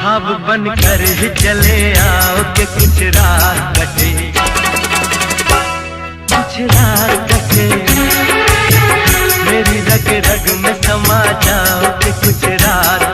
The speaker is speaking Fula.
ख्वाब बनकर ही चले आओ कि कुछ रात कटे, कुछ रात कटे। मेरी रग रग में समा जाओ कि कुछ रात